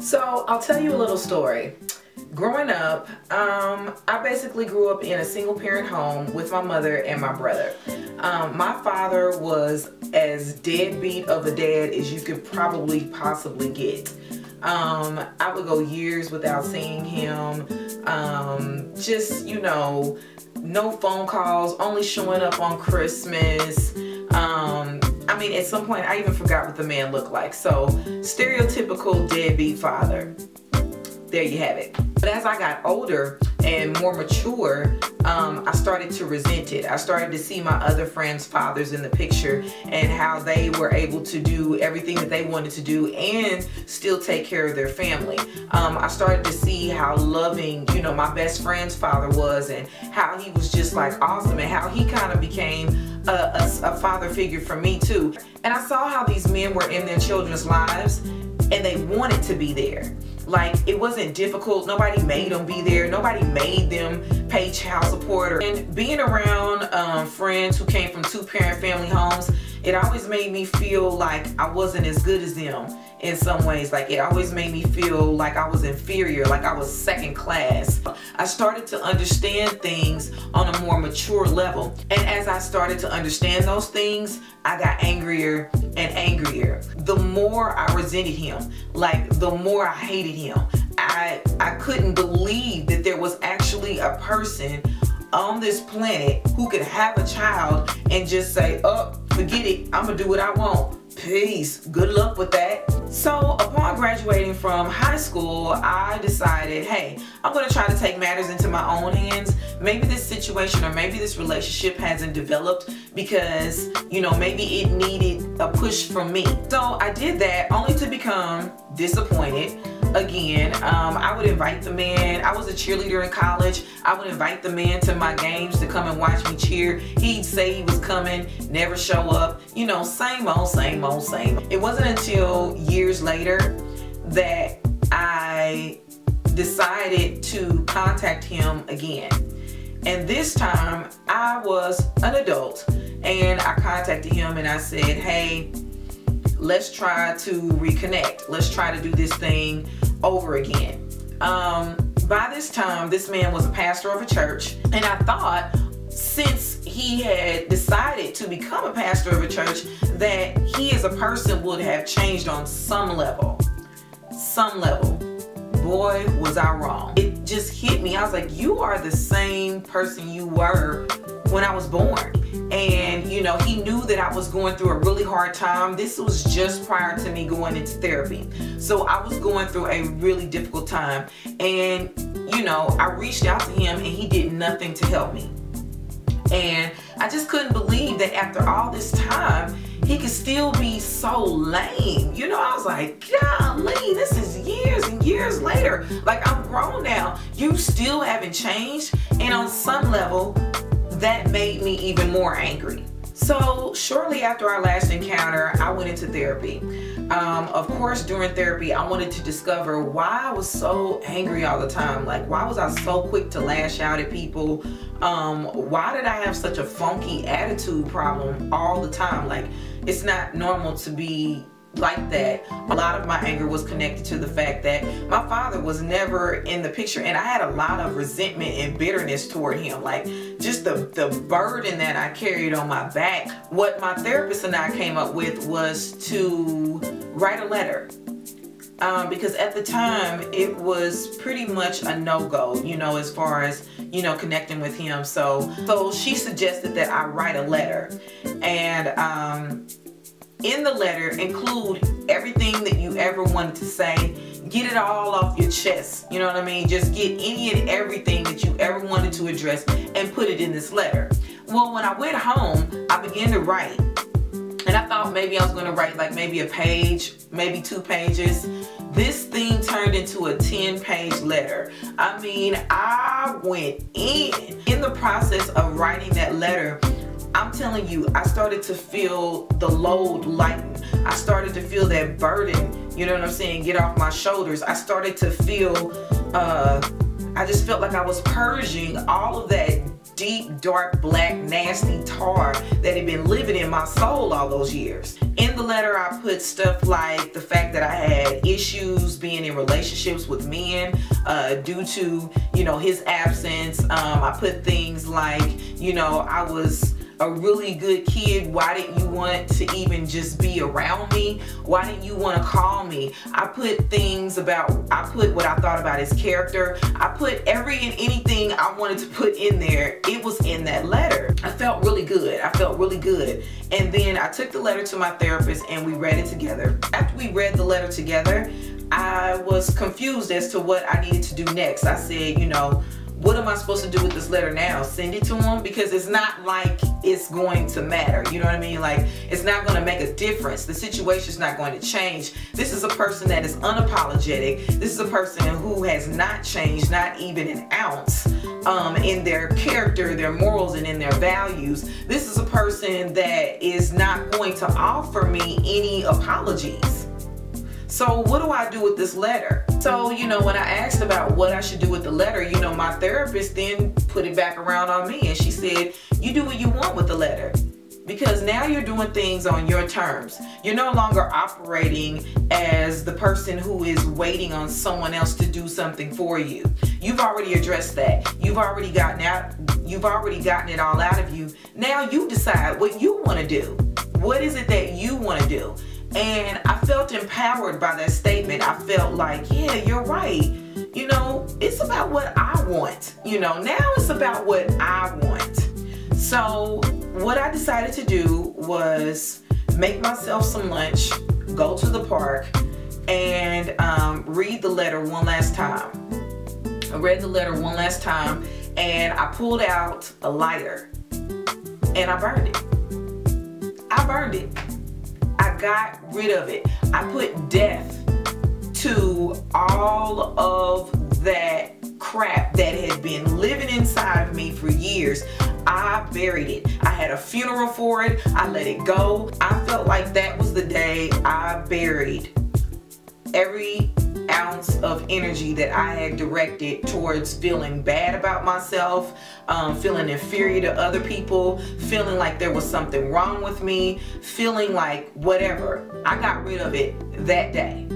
So I'll tell you a little story. Growing up, I basically grew up in a single parent home with my mother and my brother. My father was as deadbeat of a dad as you could probably possibly get. I would go years without seeing him. Just, you know, no phone calls, only showing up on Christmas. I mean, at some point I even forgot what the man looked like. So, stereotypical deadbeat father. There you have it. But as I got older and more mature, I started to resent it. I started to see my other friends' fathers in the picture and how they were able to do everything that they wanted to do and still take care of their family. I started to see how loving, you know, my best friend's father was, and how he was just like awesome, and how he kind of became a father figure for me too. And I saw how these men were in their children's lives and they wanted to be there. Like, it wasn't difficult. Nobody made them be there. Nobody made them pay child support. And being around friends who came from two-parent family homes, it always made me feel like I wasn't as good as them in some ways. Like, it always made me feel like I was inferior, like I was second class. I started to understand things on a more mature level. And as I started to understand those things, I got angrier and angrier. The more I resented him, like the more I hated him. I couldn't believe that there was actually a person on this planet who could have a child and just say, oh, forget it, I'm gonna do what I want. Peace, good luck with that. So upon graduating from high school, I decided, hey, I'm gonna try to take matters into my own hands. Maybe this situation or maybe this relationship hasn't developed because, you know, maybe it needed a push from me. So I did that only to become disappointed. Again, I would invite the man. I was a cheerleader in college. I would invite the man to my games to come and watch me cheer. He'd say he was coming, never show up. You know, same old, same old, same. It wasn't until years later that I decided to contact him again. And this time I was an adult and I contacted him and I said, hey, let's try to reconnect. Let's try to do this thing over again. By this time, this man was a pastor of a church, and I thought since he had decided to become a pastor of a church that he as a person would have changed on some level. Some level. Boy, was I wrong. It just hit me. I was like, you are the same person you were when I was born. And you know, he knew that I was going through a really hard time. This was just prior to me going into therapy. So I was going through a really difficult time. And you know, I reached out to him and he did nothing to help me. And I just couldn't believe that after all this time, he could still be so lame. You know, I was like, golly, this is years and years later. Like, I'm grown now. You still haven't changed. And on some level, that made me even more angry. So shortly after our last encounter, I went into therapy. Of course, during therapy, I wanted to discover why I was so angry all the time. Like, why was I so quick to lash out at people? Why did I have such a funky attitude problem all the time? Like, it's not normal to be like that. A lot of my anger was connected to the fact that my father was never in the picture, and I had a lot of resentment and bitterness toward him, like just the burden that I carried on my back. What my therapist and I came up with was to write a letter. Because at the time it was pretty much a no-go, you know, as far as, you know, connecting with him. So she suggested that I write a letter, and in the letter include everything that you ever wanted to say. Get it all off your chest, you know what I mean? Just get any and everything that you ever wanted to address and put it in this letter. Well, when I went home, I began to write. And I thought maybe I was going to write like maybe a page, maybe 2 pages. This thing turned into a 10-page letter. I mean, I went in. In the process of writing that letter, I'm telling you, I started to feel the load lighten. I started to feel that burden, you know what I'm saying, get off my shoulders. I started to feel, I just felt like I was purging all of that deep, dark, black, nasty tar that had been living in my soul all those years. In the letter, I put stuff like the fact that I had issues being in relationships with men due to, you know, his absence. I put things like, you know, I was a really good kid. Why didn't you want to even just be around me? Why didn't you want to call me? I put things about, I put what I thought about his character. I put every and anything I wanted to put in there. It was in that letter. I felt really good. I felt really good. And then I took the letter to my therapist and we read it together. After we read the letter together, I was confused as to what I needed to do next. I said, you know, what am I supposed to do with this letter now? Send it to him? Because it's not like it's going to matter. You know what I mean? Like, it's not going to make a difference. The situation's not going to change. This is a person that is unapologetic. This is a person who has not changed, not even an ounce, in their character, their morals, and in their values. This is a person that is not going to offer me any apologies. So what do I do with this letter? So, you know, when I asked about what I should do with the letter, you know, my therapist then put it back around on me and she said, you do what you want with the letter. Because now you're doing things on your terms. You're no longer operating as the person who is waiting on someone else to do something for you. You've already addressed that. You've already gotten it all out of you. Now you decide what you want to do. What is it that you want to do? And I felt empowered by that statement. I felt like, yeah, you're right. You know, it's about what I want. You know, now it's about what I want. So what I decided to do was make myself some lunch, go to the park, and read the letter one last time. I read the letter one last time, and I pulled out a lighter, and I burned it. I burned it. I got rid of it. I put death to all of that crap that had been living inside of me for years. I buried it. I had a funeral for it. I let it go. I felt like that was the day I buried every ounce of energy that I had directed towards feeling bad about myself, feeling inferior to other people, feeling like there was something wrong with me, feeling like whatever. I got rid of it that day.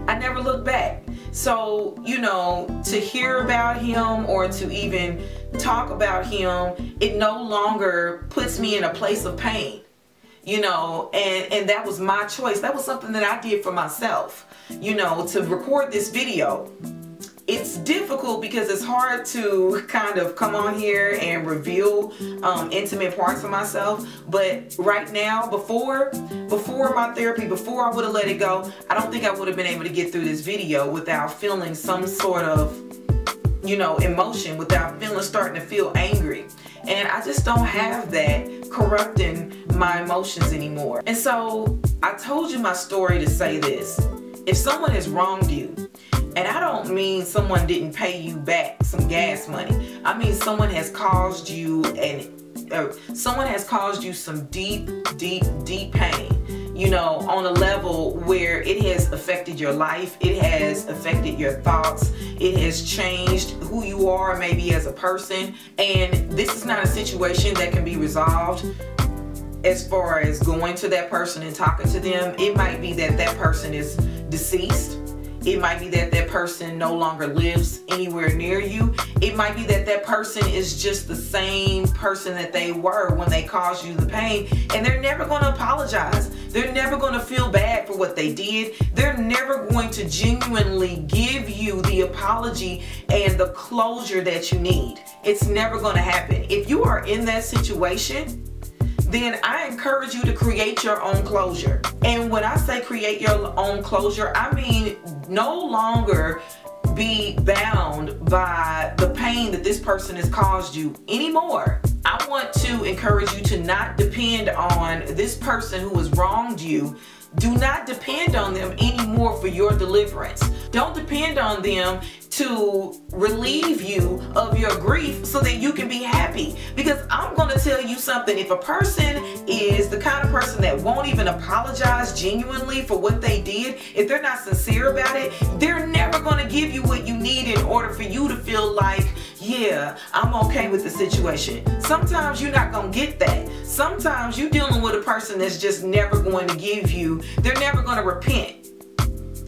I never looked back. So, you know, to hear about him or to even talk about him, it no longer puts me in a place of pain. You know, and that was my choice. That was something that I did for myself, you know, to record this video. It's difficult because it's hard to kind of come on here and reveal intimate parts of myself. But right now, before my therapy, before I would have let it go, I don't think I would have been able to get through this video without feeling some sort of, you know, emotion, without starting to feel angry. And I just don't have that corrupting my emotions anymore. And so I told you my story to say this. If someone has wronged you, and I don't mean someone didn't pay you back some gas money. I mean someone has caused you some deep, deep, deep pain. You know, on a level where it has affected your life, it has affected your thoughts, it has changed who you are maybe as a person. And this is not a situation that can be resolved as far as going to that person and talking to them. It might be that that person is deceased. It might be that that person no longer lives anywhere near you. It might be that that person is just the same person that they were when they caused you the pain, and they're never going to apologize. They're never going to feel bad for what they did. They're never going to genuinely give you the apology and the closure that you need. It's never going to happen. If you are in that situation, then I encourage you to create your own closure. And when I say create your own closure, I mean no longer be bound by the pain that this person has caused you anymore. I want to encourage you to not depend on this person who has wronged you. Do not depend on them anymore for your deliverance. Don't depend on them to relieve you of your grief so that you can be happy. Because I'm going to tell you something. If a person is the kind of person that won't even apologize genuinely for what they did, if they're not sincere about it, they're never going to give you what you need in order for you to feel like, yeah, yeah, I'm okay with the situation. Sometimes you're not gonna get that. Sometimes you're dealing with a person that's just never going to give you, they're never gonna repent.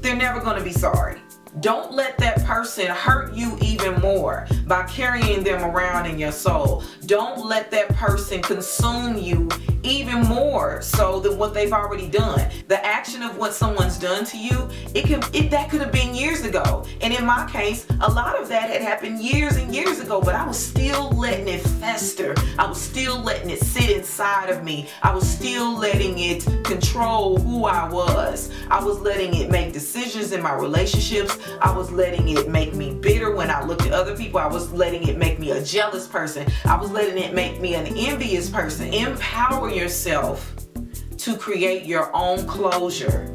They're never gonna be sorry. Don't let that person hurt you even more by carrying them around in your soul. Don't let that person consume you even more so than what they've already done. The action of what someone's done to you, that could have been years ago. And in my case, a lot of that had happened years and years ago, but I was still letting it fester. I was still letting it sit inside of me. I was still letting it control who I was. I was letting it make decisions in my relationships. I was letting it make me bitter when I looked at other people. I was letting it make me a jealous person. I was letting it make me an envious person. Empower yourself to create your own closure.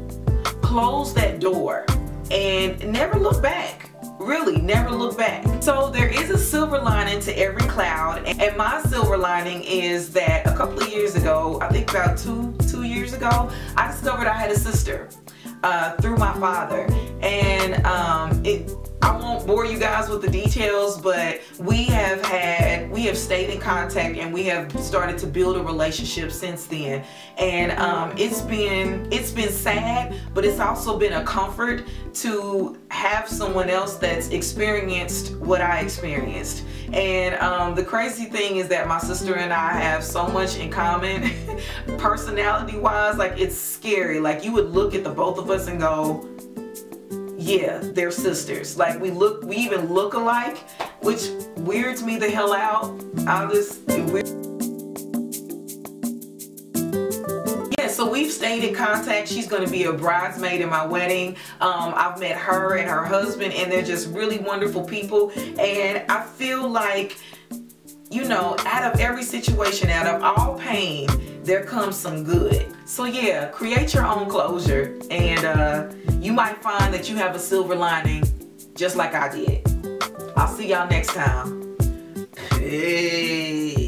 Close that door and never look back. Really, never look back. So there is a silver lining to every cloud, and my silver lining is that a couple of years ago, I think about two years ago, I discovered I had a sister through my father. And I won't bore you guys with the details, but we have stayed in contact, and we have started to build a relationship since then. And it's been sad, but it's also been a comfort to have someone else that's experienced what I experienced. And the crazy thing is that my sister and I have so much in common personality wise. Like, it's scary. Like, you would look at the both of us and go, yeah, they're sisters. Like, we even look alike, which weirds me the hell out. Yeah, so we've stayed in contact. She's going to be a bridesmaid in my wedding. I've met her and her husband, and they're just really wonderful people. And I feel like, you know, out of every situation, out of all pain, there comes some good. So yeah, create your own closure, and you might find that you have a silver lining just like I did. I'll see y'all next time. Peace.